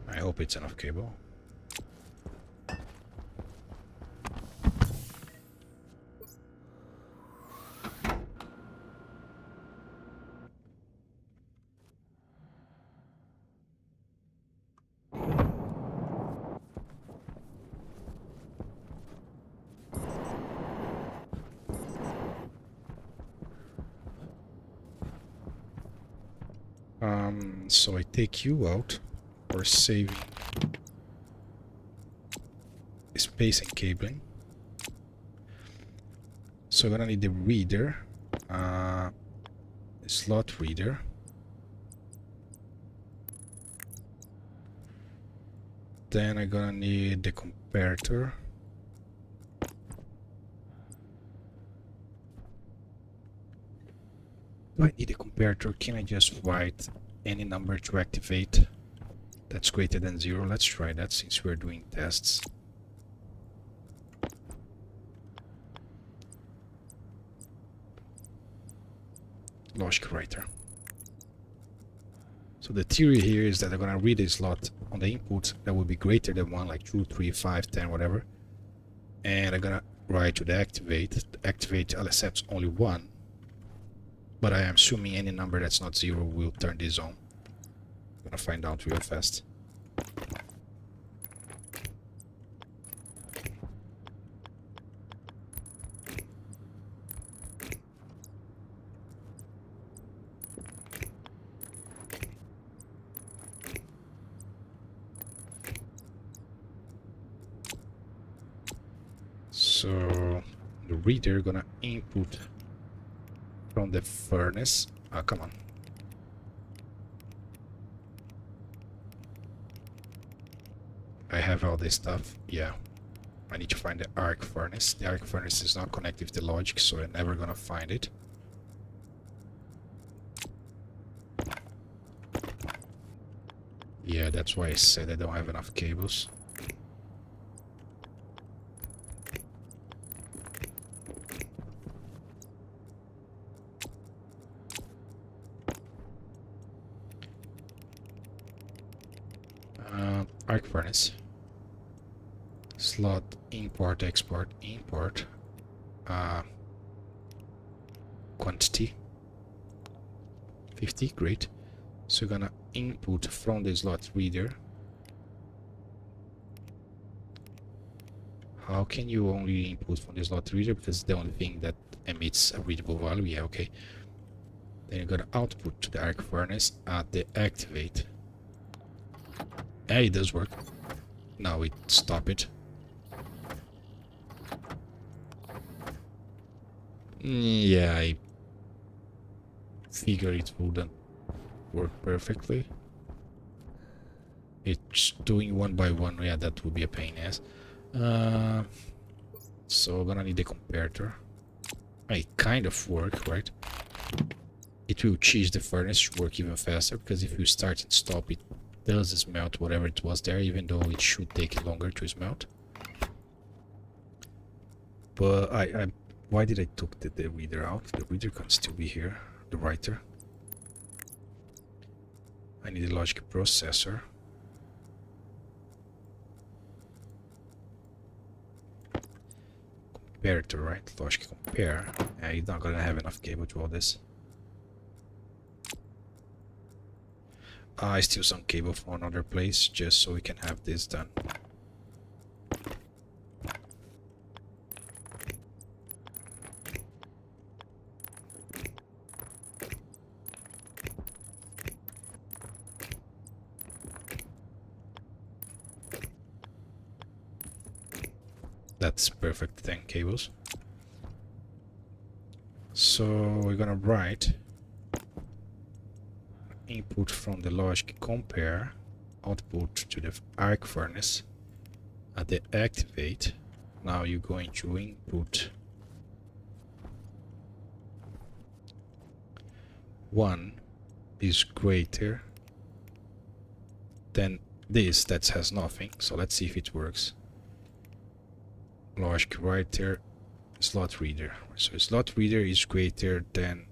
I hope it's enough cable. So I take you out for saving space and cabling. So I'm gonna need the reader, the slot reader. Then I'm gonna need the comparator. Do I need a comparator? Can I just write any number to activate that's greater than 0? Let's try that since we're doing tests. Logic writer. So the theory here is that I'm gonna read a slot on the input that will be greater than 1, like 2, 3, 5, 10, whatever. And I'm gonna write to the activate. The activate accepts only 1. But I am assuming any number that's not 0 will turn this on. I'm gonna find out real fast. So the reader gonna input from the furnace. Oh, come on. I have all this stuff. Yeah. I need to find the arc furnace. The arc furnace is not connected with the logic, so I'm never gonna find it. Yeah, that's why I said I don't have enough cables. Arc furnace. Slot import, export, import. Quantity 50, great. So we're gonna input from the slot reader. How can you only input from the slot reader? Because it's the only thing that emits a readable value. Yeah, okay. Then you're gonna output to the arc furnace at the activate. Yeah, it does work. Now we stop it. Yeah, I figure it wouldn't work perfectly. It's doing one by one. Yeah, that would be a pain, yes. So we're gonna need a comparator. It kind of work, right? It will cheese the furnace to work even faster, because if you start and stop, it does smelt whatever it was there, even though it should take longer to smelt. But why did I took the reader out? The reader can still be here, the writer. I need a logic processor. Comparator, right? Logic compare. Yeah, you're not gonna have enough cable to all this. I steal some cable from another place just so we can have this done. That's perfect, 10 cables. So we're gonna write input from the logic compare, output to the arc furnace at the activate. Now you're going to input 1 is greater than this that has nothing. So let's see if it works. Logic writer, slot reader. So slot reader is greater than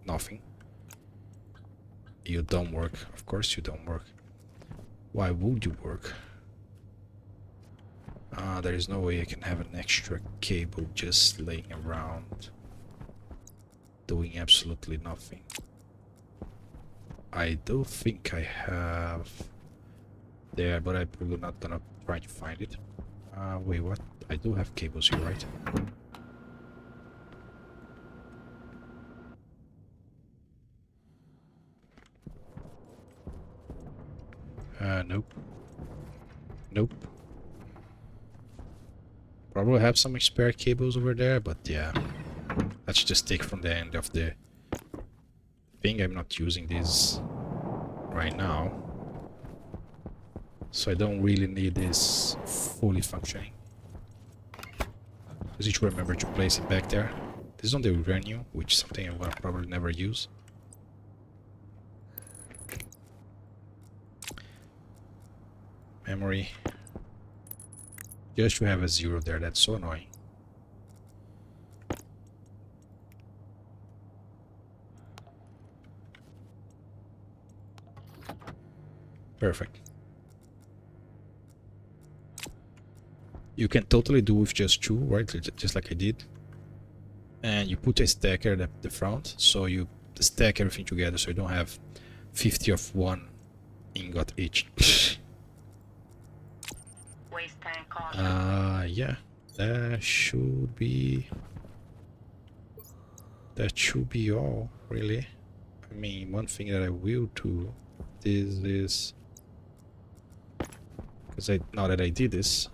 nothing. You don't work. Of course you don't work. Why would you work? There is no way I can have an extra cable just laying around doing absolutely nothing. I do think I have there, but I'm probably not gonna try to find it. Wait, what? I do have cables here, right? Nope. Nope. Probably have some spare cables over there, but yeah. Let's just take from the end of the thing. I'm not using this right now, so I don't really need this fully functioning. Just need to remember to place it back there. This is on the uranium, which is something I'm gonna probably never use. Memory. Just to have a 0 there, that's so annoying. Perfect. You can totally do with just 2, right? Just like I did. And you put a stacker at the front, so you stack everything together, so you don't have 50 of one ingot each. Waste tank caution. Yeah, that should be all, really. I mean, one thing that I will do is because now that I did this,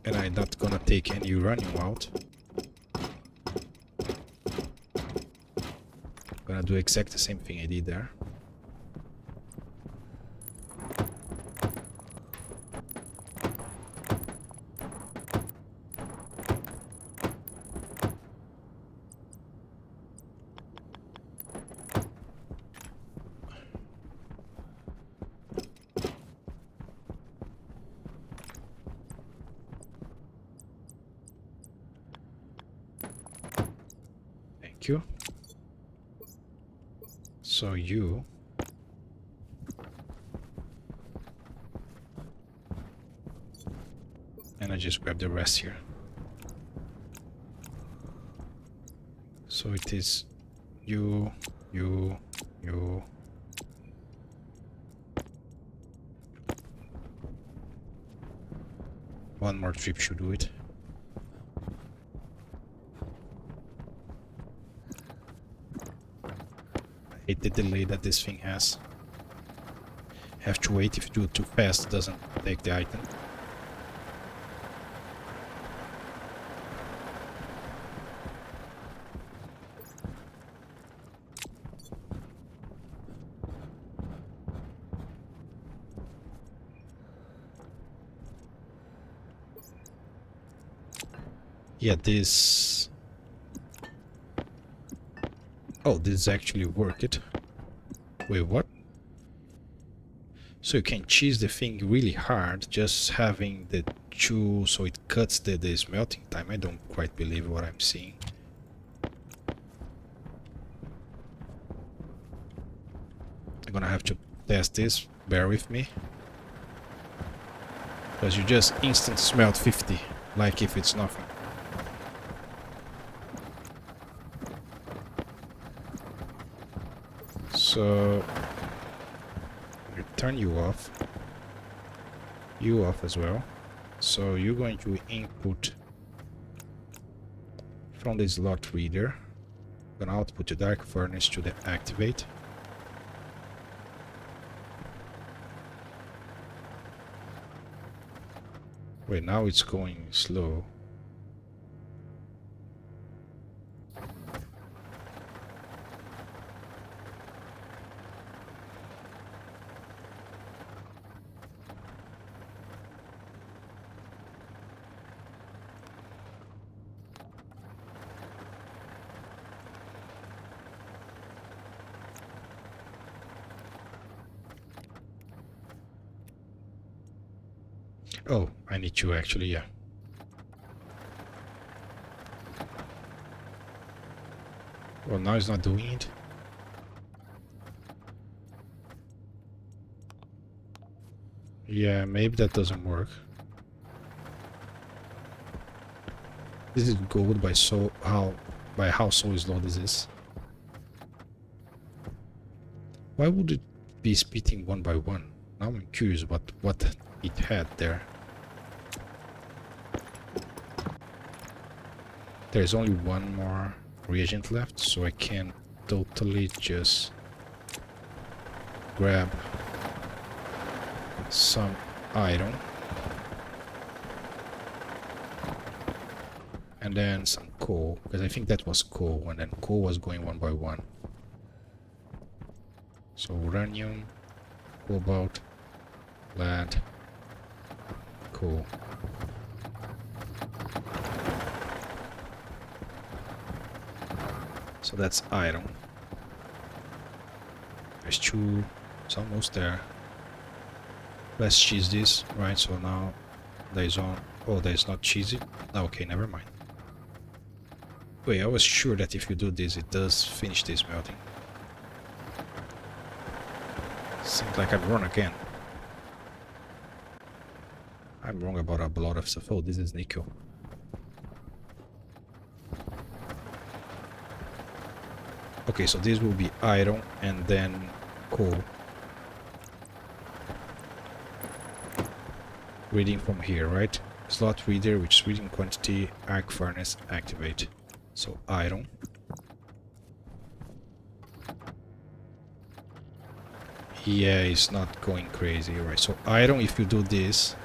and I'm not gonna take any uranium out, I'm gonna do exactly the same thing I did there. Thank you. So you and I just grab the rest here. So it is you. One more trip should do it. I hate the delay that this thing has. Have to wait. If you do it too fast, it doesn't take the item. Yeah, this... Oh, this actually worked. Wait, what? So you can cheese the thing really hard, just having the chew so it cuts the smelting time. I don't quite believe what I'm seeing. I'm gonna have to test this, bear with me. Because you just instant smelt 50, like if it's nothing. So turn you off as well. So you're going to input from the slot reader, gonna output the dark furnace to the activate. Wait, now it's going slow. Oh, I need to actually, yeah. Well, now it's not doing it. Yeah, maybe that doesn't work. This is gold by how so slow this is. Why would it be splitting one by one? Now I'm curious about what it had there. There's only one more reagent left, so I can totally just grab some iron and then some coal, because I think that was coal, and then coal was going one by one. So uranium, cobalt, lead, coal. So that's iron. There's two, it's almost there. Let's cheese this, right? So now there's on. Oh, there's not cheesy. Okay, never mind. Wait, I was sure that if you do this, it does finish this melting. Seems like I'm wrong again. I'm wrong about a lot of stuff. Oh, this is nickel. Okay, so this will be iron and then coal. Reading from here, right? Slot reader, which is reading quantity, arc furnace, activate. So iron. Yeah, it's not going crazy, right? So iron, if you do this,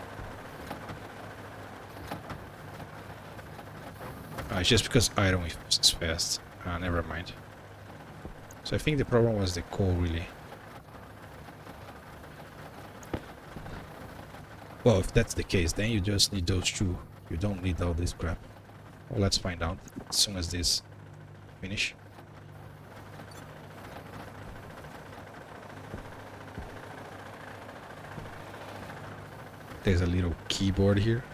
it's just because iron is fast. Never mind. So I think the problem was the coal, really. Well, if that's the case, then you just need those two. You don't need all this crap. Well, let's find out as soon as this finish. There's a little keyboard here.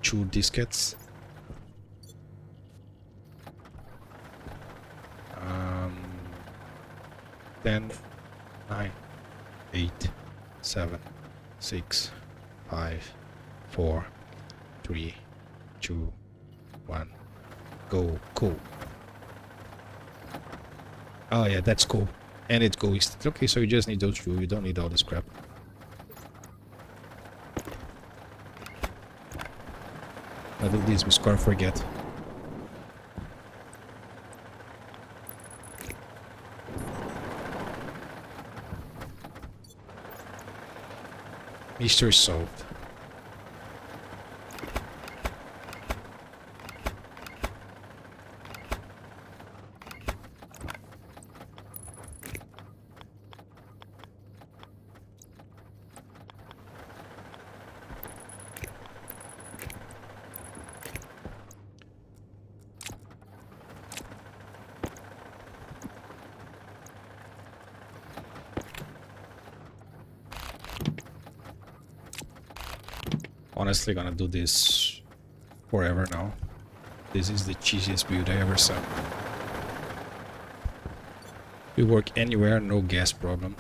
2 diskettes. 10, 9, 8, 7, 6, 5, 4, 3, 2, 1. Go. Cool. Oh yeah, that's cool. And it goes. Okay, so you just need those two. You don't need all this crap. I do this with Scar Forget. Mystery solved. Honestly, gonna do this forever now. This is the cheesiest build I ever saw. We work anywhere, no gas problem.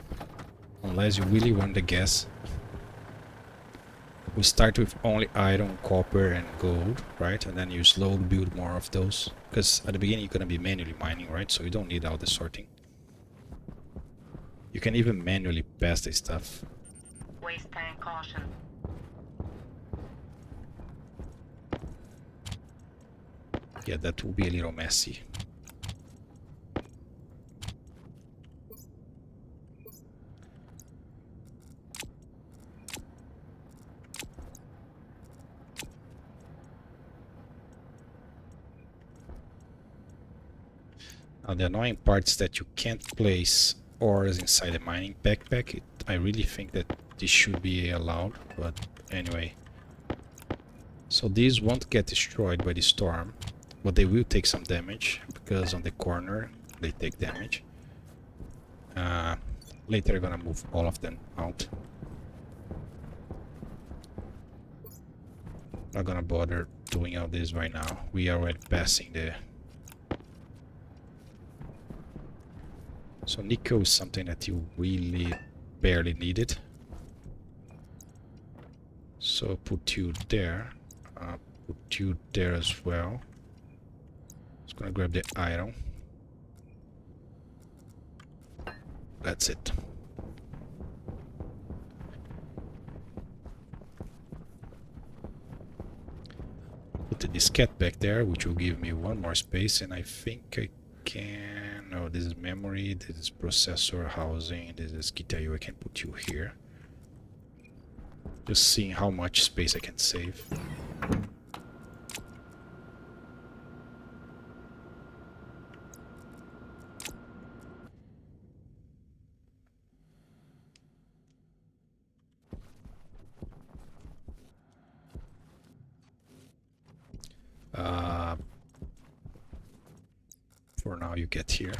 Unless you really want the gas. We start with only iron, copper and gold, right? And then you slowly build more of those. Because at the beginning you're gonna be manually mining, right? So you don't need all the sorting. You can even manually pass this stuff. Waste tank caution. Yeah, that will be a little messy. Now the annoying part is that you can't place ores inside the mining backpack. I really think that this should be allowed, but anyway. So these won't get destroyed by the storm, but they will take some damage because on the corner they take damage. Later I'm gonna move all of them out. Not gonna bother doing all this right now. We are already passing the... So nickel is something that you really barely need it. So put you there. Put you there as well. Just gonna grab the iron. That's it. Put the diskette back there, which will give me one more space, and I think I can... No, this is memory, this is processor housing, this is GTIO. I can put you here. Just seeing how much space I can save. For now, you get here.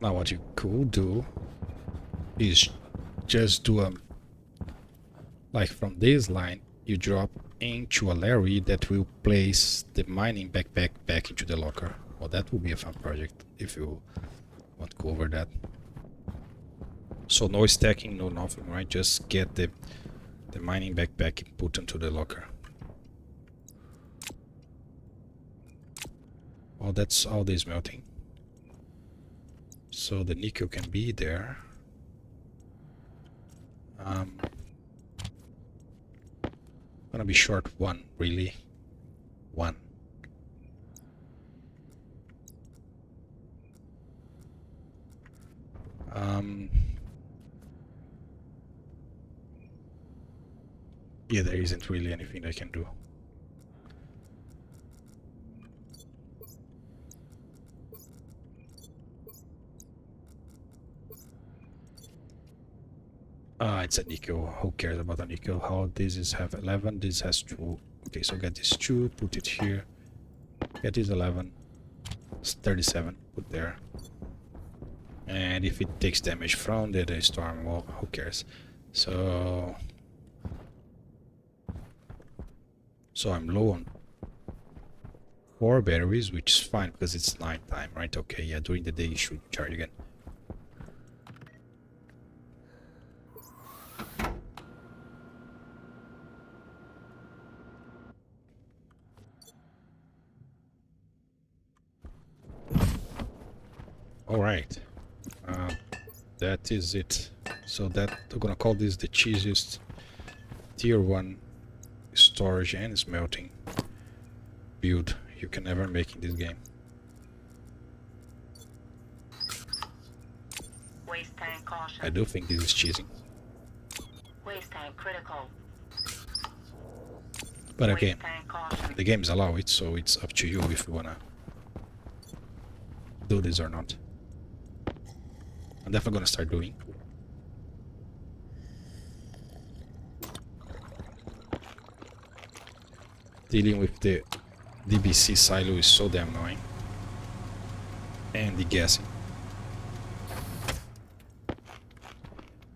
Now what you could do is just do a... Like from this line, you drop into a Larry that will place the mining backpack back into the locker. Well, that will be a fun project if you want to go over that. So no stacking, no nothing, right? Just get the mining backpack and put into the locker. Well, that's all the smelting. So the nickel can be there. Gonna be short one, really. One. Yeah, there isn't really anything I can do. It's a nickel. Who cares about a nickel? How this is have 11, this has 2. Okay, so get this 2, put it here. Get this 11. It's 37, put there. And if it takes damage from the storm, well, who cares? So I'm low on 4 batteries, which is fine because it's night time, right? Okay, yeah, during the day you should charge again. Alright, that is it. So that I'm gonna call this the cheesiest tier 1 storage and smelting build you can ever make in this game. Waste tank caution. I do think this is cheesy. Waste tank critical. But Waste again, tank caution. the games allow it, so it's up to you if you wanna do this or not. I'm definitely gonna start doing. Dealing with the DBC silo is so damn annoying. And the gassing.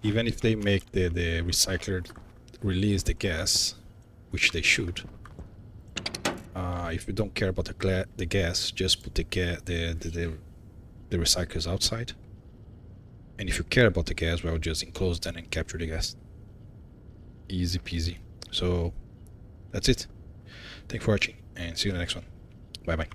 Even if they make the recycler release the gas, which they should, if you don't care about the gas, just put the recyclers outside. And if you care about the gas, well, just enclose them and capture the gas. Easy peasy. So that's it. Thanks for watching and see you in the next one. Bye bye.